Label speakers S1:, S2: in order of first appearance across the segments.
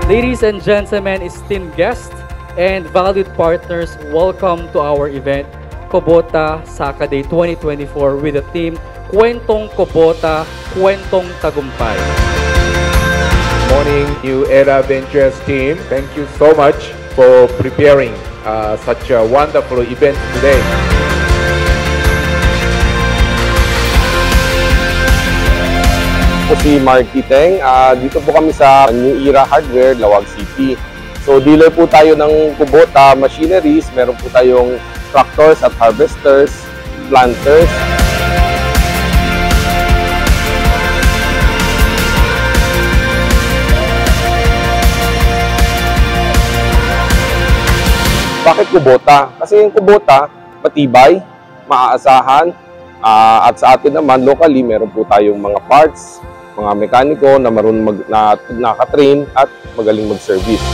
S1: Ladies and gentlemen, esteemed guests and valued partners, welcome to our event, Kubota Saka Day 2024 with the theme, Kwentong Kubota, Kwentong Tagumpay.
S2: Morning, New Era Ventures team. Thank you so much for preparing such a wonderful event today.
S3: Po si Marky Teng. Dito po kami sa New Era Hardware, Lawag City. So dealer po tayo ng Kubota machineries. Meron po tayong tractors at harvesters, planters. Bakit Kubota? Kasi yung Kubota, matibay, maaasahan, at sa atin naman, locally, meron po tayong mga parts, mga mekaniko na marunong nakatrain at magaling mag-service.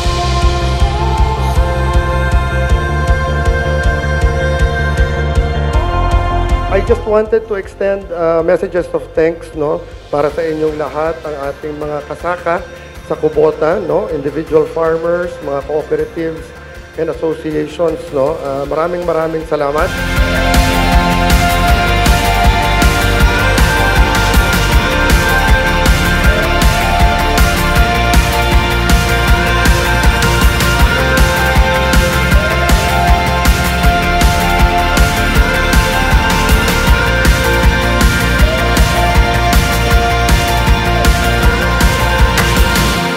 S4: I just wanted to extend messages of thanks, no, para sa inyong lahat, ang ating mga kasaka sa Kubota, no, individual farmers, mga cooperatives and associations, no. Maraming salamat.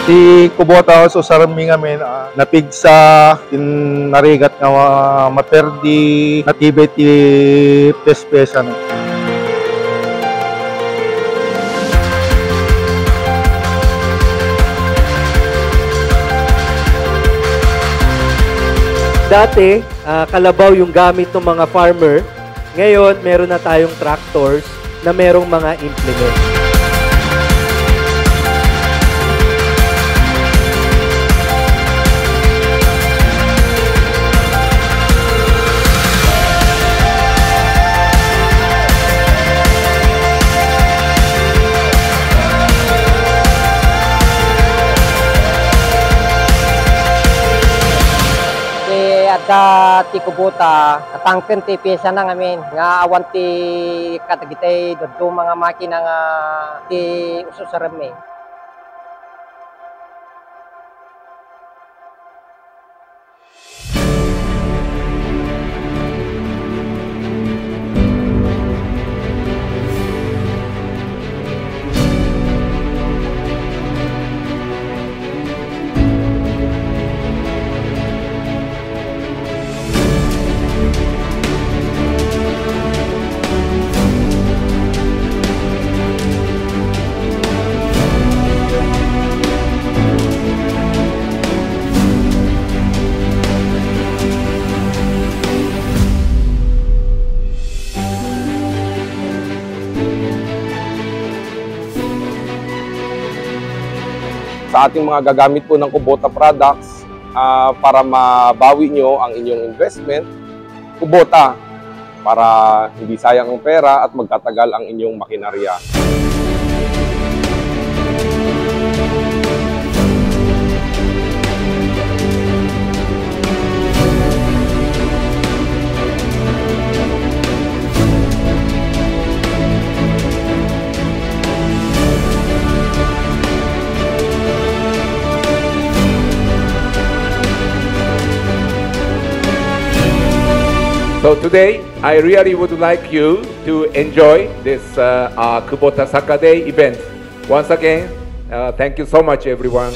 S5: Di Kubota also sarami ngamin napigsa in narigat nga maperdi natibay ti pespesan.
S6: Dati, kalabaw yung gamit ng mga farmer. Ngayon, meron na tayong tractors na merong mga implement.
S7: At ti Kubota, atangken ti pyesa na ngamin nga awan ti katagitay dodto mga makina nga ti ususarami.
S3: Sa ating mga gagamit po ng Kubota products, para mabawi nyo ang inyong investment, Kubota, para hindi sayang ang pera at magtatagal ang inyong makinarya.
S2: So today, I really would like you to enjoy this Kubota Saka Day event. Once again, thank you so much, everyone.